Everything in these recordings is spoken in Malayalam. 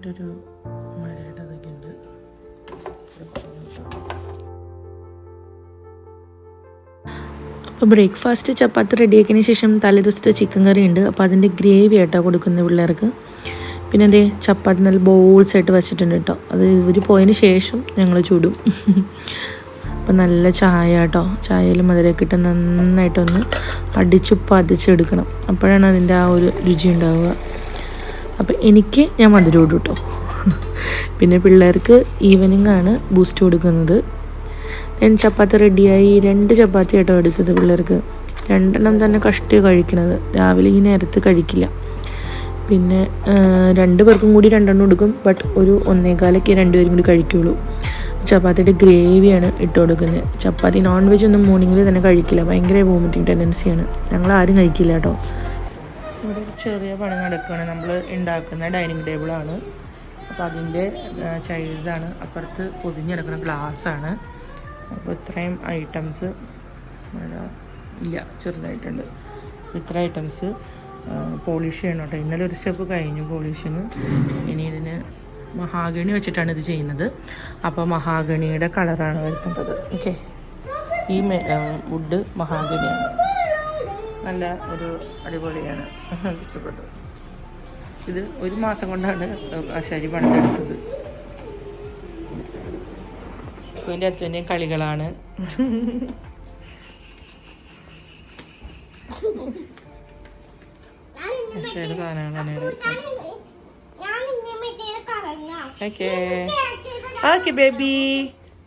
ചെറുതായിട്ടൊരു മഴയുടെ അതൊക്കെ ഉണ്ട്. അപ്പോൾ ബ്രേക്ക്ഫാസ്റ്റ് ചപ്പാത്തി റെഡിയാക്കിയതിന് ശേഷം തലേദിവസത്തെ ചിക്കൻ കറി ഉണ്ട്. അപ്പോൾ അതിൻ്റെ ഗ്രേവി ആയിട്ടാണ് കൊടുക്കുന്നത് പിള്ളേർക്ക്. പിന്നെ അതേ ചപ്പാത്തി നല്ല ബോൾസ് ആയിട്ട് വെച്ചിട്ടുണ്ട് കേട്ടോ. അത് ഇവർ പോയതിന് ശേഷം ഞങ്ങൾ ചൂടും. അപ്പം നല്ല ചായ കേട്ടോ. ചായയിൽ മധുരമൊക്കെ ഇട്ട് നന്നായിട്ടൊന്ന് അടിച്ച് പതിച്ചെടുക്കണം. അപ്പോഴാണ് അതിൻ്റെ ആ ഒരു രുചി ഉണ്ടാവുക. അപ്പം ഞാൻ മധുരം ഇടും കേട്ടോ. പിന്നെ പിള്ളേർക്ക് ഈവനിങ് ആണ് ബൂസ്റ്റ് കൊടുക്കുന്നത്. ചപ്പാത്തി റെഡിയായി. 2 ചപ്പാത്തി കേട്ടോ എടുത്തത് പിള്ളേർക്ക്. 2 തന്നെ കഷ്ടി കഴിക്കണത്. രാവിലെ ഈ നേരത്ത് കഴിക്കില്ല. പിന്നെ 2 പേർക്കും കൂടി 2 എടുക്കും. ബട്ട് ഒരു 1:15 2 കൂടി കഴിക്കുള്ളൂ. ചപ്പാത്തിയുടെ ഗ്രേവിയാണ് ഇട്ട് കൊടുക്കുന്നത്. ചപ്പാത്തി നോൺ വെജ് ഒന്നും മോർണിംഗിൽ തന്നെ കഴിക്കില്ല. ഭയങ്കര വോമിറ്റിംഗ് ടെൻഡൻസിയാണ്. ഞങ്ങളാരും കഴിക്കില്ല കേട്ടോ. ഇവിടെ ചെറിയ പണി നടക്കുകയാണ്. നമ്മൾ ഉണ്ടാക്കുന്ന ഡൈനിങ് ടേബിളാണ്. അപ്പോൾ അതിൻ്റെ ചൈൽഡ്സാണ്. അപ്പുറത്ത് പൊതിഞ്ഞെടുക്കുന്ന ഗ്ലാസ്സാണ്. അപ്പോൾ ഇത്രയും ഐറ്റംസ് ഇല്ല, ചെറുതായിട്ടുണ്ട്. ഇത്ര ഐറ്റംസ് പോളിഷ് ചെയ്യണം കേട്ടോ. ഇന്നലെ ഒരു സ്റ്റെപ്പ് കഴിഞ്ഞു പോളിഷിങ്. ഇനി ഇതിന് മഹാഗണി വെച്ചിട്ടാണ് ഇത് ചെയ്യുന്നത്. അപ്പോൾ മഹാഗണിയുടെ കളറാണ് വരുത്തേണ്ടത്. ഓക്കെ, ഈ വുഡ് മഹാഗണിയാണ്. നല്ല ഒരു അടിപൊളിയാണ്, ഇഷ്ടപ്പെട്ടു. ഇത് 1 മാസം കൊണ്ടാണ് ആശാരി പണിതെടുത്തത്. ഇതിൻ്റെ അച്ഛൻ്റെ കളികളാണ്. ആശാരി സാധനങ്ങളാണ്. Okay, baby.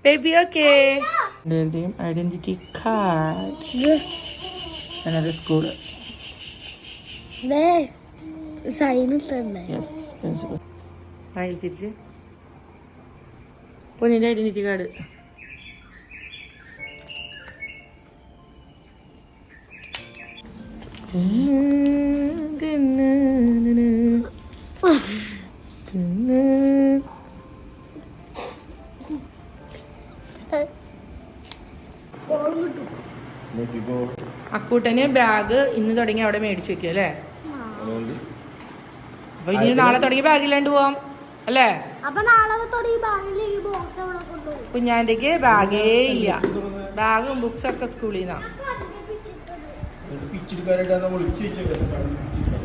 Baby, okay. Building identity card. Another school. There. Sign it there. Yes. Smile, Chichi. Put in the identity card. അക്കൂട്ടന് ബാഗ് ഇന്ന് തുടങ്ങി അവിടെ മേടിച്ചു വെക്കും അല്ലേ? അപ്പൊ ഇനി നാളെ തുടങ്ങി ബാഗില്ലാണ്ട് പോവാം അല്ലേ? കുഞ്ഞാൻ്റെക്ക് ബാഗേ ഇല്ല. ബാഗും ബുക്സ് ഒക്കെ സ്കൂളിൽ നിന്നാ.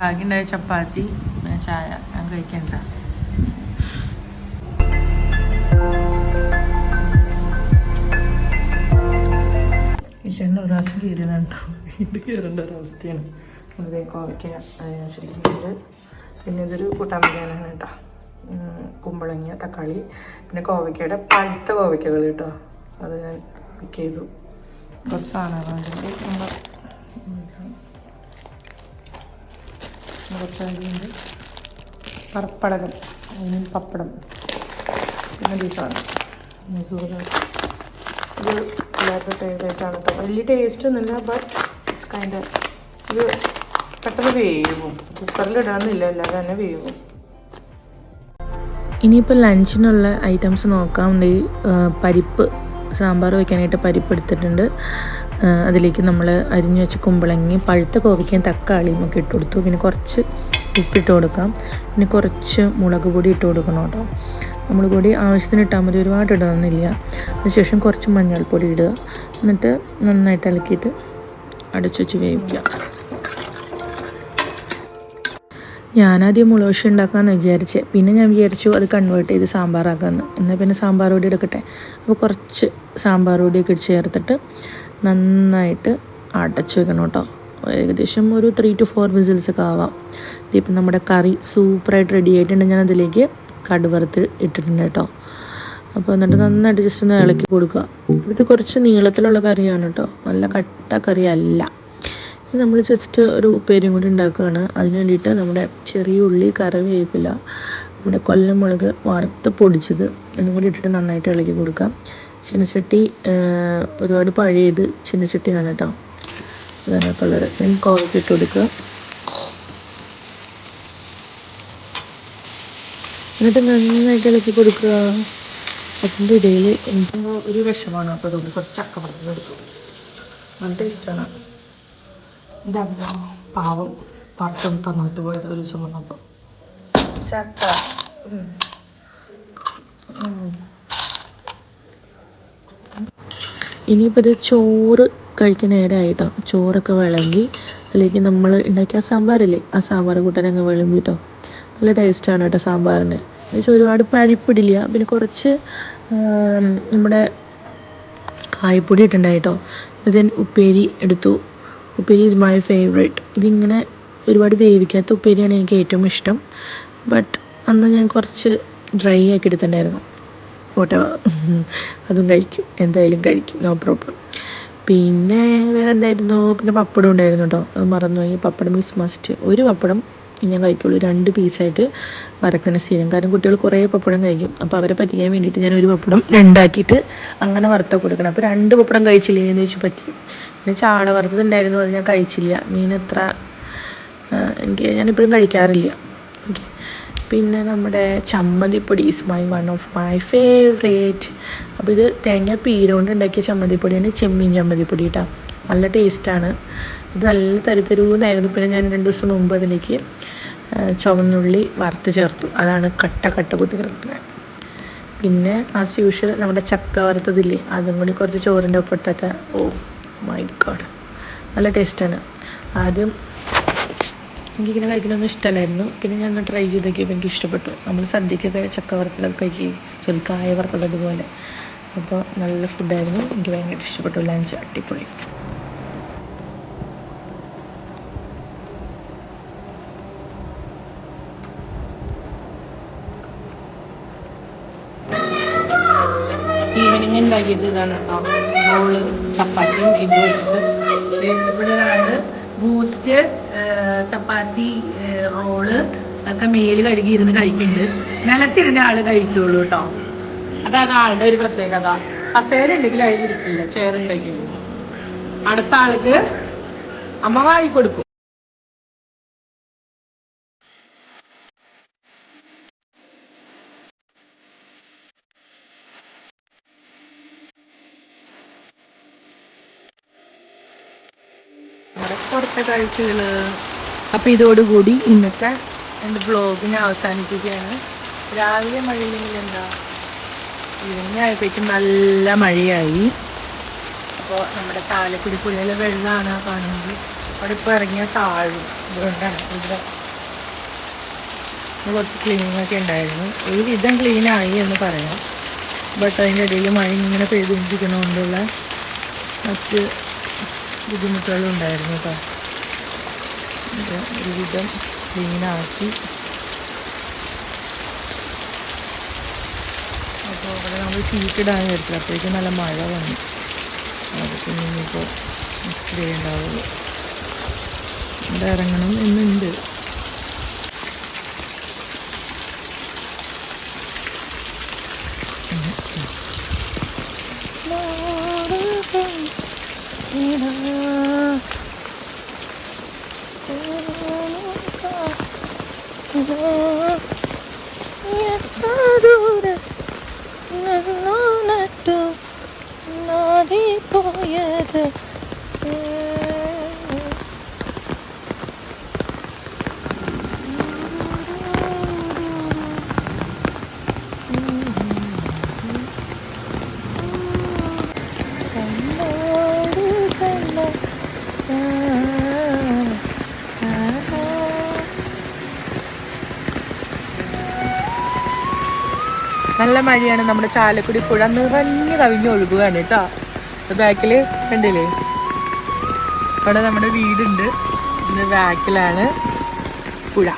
ബാഗിണ്ടായ ചപ്പാത്തി ചായ ഞാൻ കഴിക്കണ്ട. കിച്ചണിൽ ഒരു പ്രാവശ്യം കയറിയതുണ്ടോ, ഇത് കയറേണ്ട ഒരവസ്ഥയാണ്. അത് കോവയ്ക്ക ശരിക്കുന്നുണ്ട്. പിന്നെ ഇതൊരു കൂട്ടാൻ വയ്ക്കാനാണ് കേട്ടോ. കുമ്പളങ്ങ, തക്കാളി, പിന്നെ കോവയ്ക്കയുടെ പഴുത്ത കോവയ്ക്കകൾ കേട്ടോ. അത് ഞാൻ പിക്ക് ചെയ്തു. കുറച്ച് സാധനങ്ങളുണ്ട്. കുറച്ചുണ്ട് കറുപ്പടകം, അതിന് പപ്പടം, പിന്നെ ദിവസമാണ് മൈസൂർ. ഇത് എല്ലാവർക്കും ഫേവറേറ്റാണ് കേട്ടോ. വലിയ ടേസ്റ്റ് ഒന്നുമില്ല, ബട്ട് ഇറ്റ്സ് കൈൻഡ്. ഇത് പെട്ടെന്ന് വേവും. കുക്കറിലിടാമെന്നില്ല, അല്ലാതെ തന്നെ വേവും. ഇനിയിപ്പോൾ ലഞ്ചിനുള്ള ഐറ്റംസ് നോക്കാം. പരിപ്പ് സാമ്പാർ വയ്ക്കാനായിട്ട് പരിപ്പ് എടുത്തിട്ടുണ്ട്. അതിലേക്ക് നമ്മൾ അരിഞ്ഞു വെച്ച കുമ്പളങ്ങയും പഴുത്ത കോവയ്ക്കയും തക്കാളിയും ഒക്കെ ഇട്ട് കൊടുത്തു. പിന്നെ കുറച്ച് ഉപ്പിട്ട് കൊടുക്കാം. പിന്നെ കുറച്ച് മുളക് പൊടി ഇട്ട് കൊടുക്കണം കേട്ടോ. മുളക് പൊടി ആവശ്യത്തിന് ഇട്ടാൽ മതി, ഒരുപാട് ഇടണമെന്നില്ല. അതിനുശേഷം കുറച്ച് മഞ്ഞൾപ്പൊടി ഇടുക. എന്നിട്ട് നന്നായിട്ട് ഇളക്കിയിട്ട് അടച്ചു വെച്ച് വേവിക്കുക. ഞാനാദ്യം മുളക് ഉണ്ടാക്കാമെന്ന് വിചാരിച്ചേ. പിന്നെ ഞാൻ വിചാരിച്ചു അത് കൺവേർട്ട് ചെയ്ത് സാമ്പാറാക്കാമെന്ന്. എന്നാൽ പിന്നെ സാമ്പാർ പൊടി എടുക്കട്ടെ. അപ്പോൾ കുറച്ച് സാമ്പാർ പൊടിയൊക്കെ ചേർത്തിട്ട് നന്നായിട്ട് അടച്ചു വെക്കണം കേട്ടോ. ഏകദേശം ഒരു 3 to 4 വിസിൽസൊക്കെ ആവാം. ഇതിപ്പം നമ്മുടെ കറി സൂപ്പറായിട്ട് റെഡി ആയിട്ടുണ്ട്. ഞാൻ അതിലേക്ക് കടുവറുത്ത് ഇട്ടിട്ടുണ്ട് കേട്ടോ. അപ്പോൾ എന്നിട്ട് നന്നായിട്ട് ജസ്റ്റ് ഒന്ന് ഇളക്കി കൊടുക്കുക. ഇത് കുറച്ച് നീളത്തിലുള്ള കറിയാണ് കേട്ടോ, നല്ല കട്ട കറിയല്ല. ഇത് നമ്മൾ ജസ്റ്റ് ഒരു ഉപ്പേരിയും കൂടി ഉണ്ടാക്കുകയാണ്. അതിന് വേണ്ടിയിട്ട് നമ്മുടെ ചെറിയ ഉള്ളി, കറിവേപ്പില, നമ്മുടെ കൊല്ലമുളക് വറുത്ത് പൊടിച്ചത് എന്നും കൂടി ഇട്ടിട്ട് നന്നായിട്ട് ഇളക്കി കൊടുക്കാം. ചീനച്ചട്ടി ഒരുപാട് പഴയത് ചീനച്ചട്ടിയാണ് കേട്ടോ. അതാണ് കളർ. ഞാൻ കോവയ്ക്ക് ഇട്ട് കൊടുക്കുക. എന്നിട്ട് നന്നായിട്ട് ഇളക്കി കൊടുക്കുക. അതിൻ്റെ ഇടയിൽ എനിക്ക് ഒരു വിഷമാണ്. അപ്പോൾ അതുകൊണ്ട് കുറച്ച് ചക്ക വറുത്തത് എടുക്കും. നല്ല ടേസ്റ്റാണ്. എൻ്റെ അമ്മ പാവം വറുത്തൊന്ന് തന്നിട്ട് പോയത് ഒരു ദിവസം വന്നപ്പോൾ ചക്ക ഇനിയിപ്പോൾ ഇത് ചോറ് കഴിക്കുന്ന നേരമായിട്ടോ. ചോറൊക്കെ വിളമ്പി അതിലേക്ക് നമ്മൾ ഉണ്ടാക്കിയ സാമ്പാറില്ലേ, ആ സാമ്പാർ കൂട്ടാനങ്ങ് വിളമ്പിട്ടോ. നല്ല ടേസ്റ്റാണ് കേട്ടോ സാമ്പാറിന്. എന്നുവെച്ചാൽ ഒരുപാട് പരിപ്പിടില്ല, പിന്നെ കുറച്ച് നമ്മുടെ കായപ്പൊടി ഇട്ടുണ്ടായിട്ടോ. ഇത് ഉപ്പേരി എടുത്തു. ഉപ്പേരി ഈസ് മൈ ഫേവറേറ്റ്. ഇതിങ്ങനെ ഒരുപാട് വേവിക്കാത്ത ഉപ്പേരിയാണ് എനിക്ക് ഏറ്റവും ഇഷ്ടം. ബട്ട് അന്ന് ഞാൻ കുറച്ച് ഡ്രൈ ആക്കി എടുത്തിട്ടുണ്ടായിരുന്നു. പോട്ടെ, അതും കഴിക്കും, എന്തായാലും കഴിക്കും, നോ പ്രോബ്ലം. പിന്നെ വേറെ എന്തായിരുന്നു, പിന്നെ പപ്പടം ഉണ്ടായിരുന്നു കേട്ടോ, അത് മറന്നുപോയി. പപ്പടം ഈസ് മസ്റ്റ്. ഒരു പപ്പടം ഞാൻ കഴിക്കുള്ളൂ, 2 പീസായിട്ട് വറക്കുന്ന സ്ഥിരം. കാരണം കുട്ടികൾ കുറേ പപ്പടം കഴിക്കും, അപ്പോൾ അവരെ പറ്റിക്കാൻ വേണ്ടിയിട്ട് ഞാൻ ഒരു പപ്പടം 2 ആക്കിയിട്ട് അങ്ങനെ വറുത്ത കൊടുക്കണം. അപ്പോൾ 2 പപ്പടം കഴിച്ചില്ലേ എന്ന് വെച്ച് പറ്റിക്കും. പിന്നെ ചാള വറുത്തതുണ്ടായിരുന്നു, അത് ഞാൻ കഴിച്ചില്ല. മീൻ അത്ര ഞാനിപ്പോഴും കഴിക്കാറില്ല. ഓക്കെ. പിന്നെ നമ്മുടെ ചമ്മന്തിപ്പൊടി is one of my favourite. അപ്പോൾ ഇത് തേങ്ങ പീര കൊണ്ട് ഉണ്ടാക്കിയ ചമ്മന്തിപ്പൊടിയാണ്, ചെമ്മീൻ ചമ്മന്തിപ്പൊടി കേട്ടോ. നല്ല ടേസ്റ്റാണ്. ഇത് നല്ല തരുതരൂന്നായിരുന്നു. പിന്നെ ഞാൻ 2 ദിവസം മുമ്പ് അതിലേക്ക് ചുവന്നുള്ളി വറുത്ത് ചേർത്തു. അതാണ് കട്ട കുത്തി കിടക്കുന്നത്. പിന്നെ ആസ് യൂഷ്വൽ നമ്മുടെ ചക്ക വറുത്തതില്ലേ, അതും കൂടി കുറച്ച് ചോറിൻ്റെ ഒപ്പിട്ടൊക്കെ, ഓ മൈ ഗോഡ്, നല്ല ടേസ്റ്റാണ്. ആദ്യം എനിക്കിങ്ങനെ കഴിക്കണമെന്ന് ഇഷ്ടമല്ലായിരുന്നു. പിന്നെ ഞാൻ ട്രൈ ചെയ്ത് നോക്കിയപ്പോൾ എനിക്ക് ഇഷ്ടപ്പെട്ടു. നമ്മൾ സദ്യക്കൊക്കെ ചക്ക വറുത്തതൊക്കെ കഴിക്കുകയും കായ വറുത്തതുപോലെ. അപ്പോൾ നല്ല ഫുഡായിരുന്നു, എനിക്ക് ഭയങ്കര ഇഷ്ടപ്പെട്ടു. ലഞ്ച് അടിപൊളി. ഈവനിങ് ഉണ്ടാക്കിയത് ഇതാണ് കേട്ടോ, റോള് ചപ്പാത്തിയും ഇതാണ് ബൂസ്റ്റ് ചപ്പാത്തി റോള് ഒക്കെ മേല് കഴുകി ഇരുന്ന് കഴിക്കുന്നുണ്ട്. നിലത്തിരുന്ന ആള് കഴിക്കുള്ളൂ കേട്ടോ. അതാണ് ആളുടെ ഒരു പ്രത്യേകത. കസേര ഉണ്ടെങ്കിൽ അതിലിരിക്കില്ല, ചെയറുണ്ടെങ്കിൽ. അടുത്ത ആൾക്ക് അമ്മ വാങ്ങി കൊടുക്കും. പുറത്തെ കാഴ്ചകള്. അപ്പൊ ഇതോടുകൂടി ഇന്നത്തെ എൻ്റെ വ്ളോഗ് ഞാൻ അവസാനിപ്പിക്കുകയാണ്. രാവിലെ മഴയില്ലെങ്കിൽ എന്താ, ഈവനിങ് ആയപ്പോഴേക്കും നല്ല മഴയായി. അപ്പോൾ നമ്മുടെ ചാലക്കുടി പുഴയിലെ വെള്ളമാണ് കാണുന്നത്. അവിടെ ഇപ്പോൾ ഇറങ്ങിയ താഴും. അതുകൊണ്ടാണ് ഇവിടെ കുറച്ച് ക്ലീനിങ്ങൊക്കെ ഉണ്ടായിരുന്നു. ഒരു വിധം ക്ലീനായി എന്ന് പറയാം. ബട്ട് അതിൻ്റെ ഇടയിൽ മഴ ഇങ്ങനെ പെയ്തുകൊണ്ടിരിക്കണതുകൊണ്ടുള്ള മറ്റ് ബുദ്ധിമുട്ടുകളും ഉണ്ടായിരുന്നു കേട്ടോ. ഒരുവിധം ക്ലീനാക്കി. അപ്പോൾ അവിടെ നമ്മൾ ഷീറ്റിടാൻ വരത്തില്ല, അപ്പോഴേക്കും നല്ല മഴ വന്നു. അതൊക്കെ ഇനിയിപ്പോൾ നെക്സ്റ്റ് ഡേ ഉണ്ടാവുള്ളൂ. ഇവിടെ ഇറങ്ങണം എന്നുണ്ട്. നല്ല മഴയാണ്. നമ്മുടെ ചാലക്കുടി പുഴ നിറഞ്ഞു കവിഞ്ഞ് ഒഴുകുകയാണ് കേട്ടോ. ബാക്കില് കണ്ടില്ലേ, അവിടെ നമ്മുടെ വീടുണ്ട്. ഇതിന്റെ ബാക്കിലാണ് പുഴ.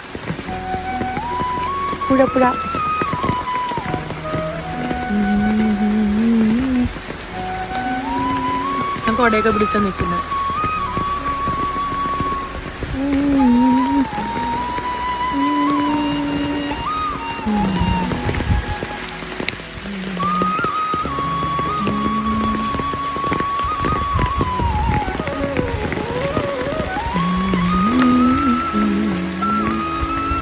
ഞാൻ കൊടയൊക്കെ പിടിച്ചാ നിൽക്കുന്നത്.